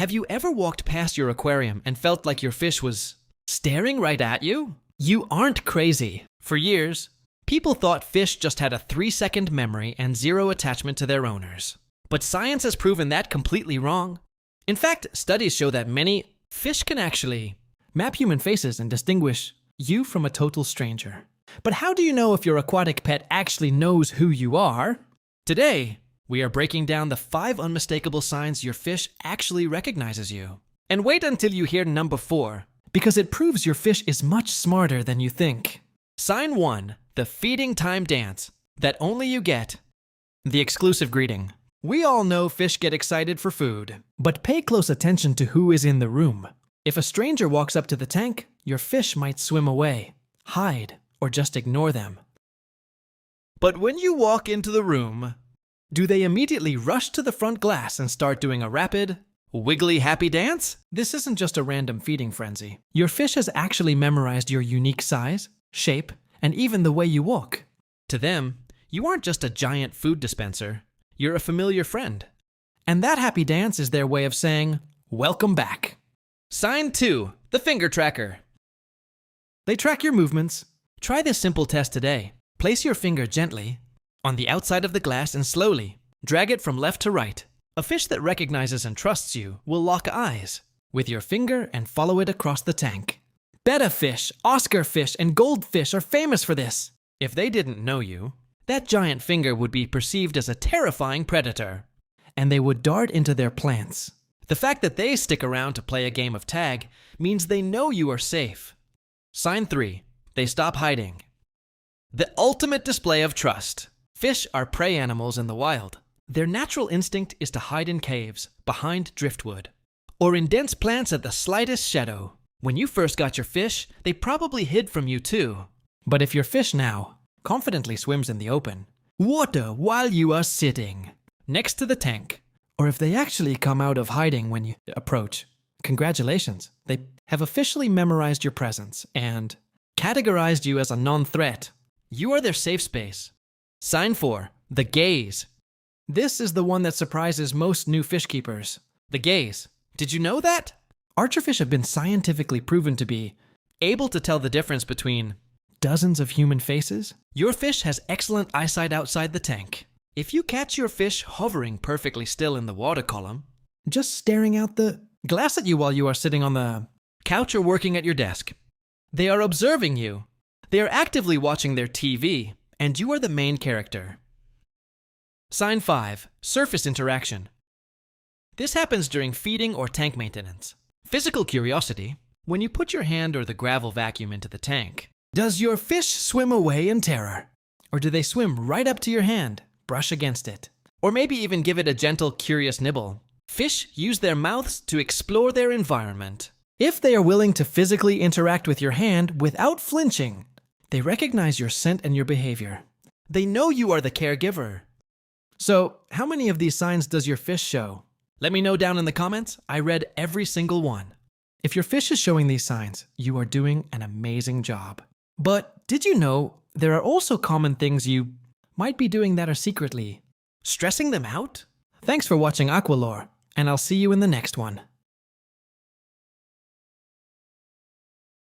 Have you ever walked past your aquarium and felt like your fish was staring right at you? You aren't crazy. For years, people thought fish just had a 3-second memory and zero attachment to their owners. But science has proven that completely wrong. In fact, studies show that many fish can actually map human faces and distinguish you from a total stranger. But how do you know if your aquatic pet actually knows who you are? Today, we are breaking down the 5 unmistakable signs your fish actually recognizes you. And wait until you hear number 4, because it proves your fish is much smarter than you think. Sign 1, the feeding time dance that only you get. The exclusive greeting. We all know fish get excited for food, but pay close attention to who is in the room. If a stranger walks up to the tank, your fish might swim away, hide, or just ignore them. But when you walk into the room, do they immediately rush to the front glass and start doing a rapid, wiggly happy dance? This isn't just a random feeding frenzy. Your fish has actually memorized your unique size, shape, and even the way you walk. To them, you aren't just a giant food dispenser, you're a familiar friend. And that happy dance is their way of saying, welcome back. Sign 2, the finger tracker. They track your movements. Try this simple test today. Place your finger gently on the outside of the glass and slowly drag it from left to right. A fish that recognizes and trusts you will lock eyes with your finger and follow it across the tank. Betta fish, Oscar fish, and goldfish are famous for this. If they didn't know you, that giant finger would be perceived as a terrifying predator, and they would dart into their plants. The fact that they stick around to play a game of tag means they know you are safe. Sign 3, they stop hiding. The ultimate display of trust. Fish are prey animals in the wild. Their natural instinct is to hide in caves, behind driftwood, or in dense plants at the slightest shadow. When you first got your fish, they probably hid from you too. But if your fish now confidently swims in the open water while you are sitting next to the tank, or if they actually come out of hiding when you approach, congratulations, they have officially memorized your presence and categorized you as a non-threat. You are their safe space. Sign 4, the gaze. This is the one that surprises most new fish keepers. The gaze. Did you know that? Archerfish have been scientifically proven to be able to tell the difference between dozens of human faces. Your fish has excellent eyesight outside the tank. If you catch your fish hovering perfectly still in the water column, just staring out the glass at you while you are sitting on the couch or working at your desk, they are observing you. They are actively watching their TV, and you are the main character. Sign 5, surface interaction. This happens during feeding or tank maintenance. Physical curiosity, when you put your hand or the gravel vacuum into the tank. Does your fish swim away in terror? Or do they swim right up to your hand, brush against it? Or maybe even give it a gentle, curious nibble? Fish use their mouths to explore their environment. If they are willing to physically interact with your hand without flinching, they recognize your scent and your behavior. They know you are the caregiver. So, how many of these signs does your fish show? Let me know down in the comments. I read every single one. If your fish is showing these signs, you are doing an amazing job. But did you know there are also common things you might be doing that are secretly stressing them out? Thanks for watching AquaLore, and I'll see you in the next one.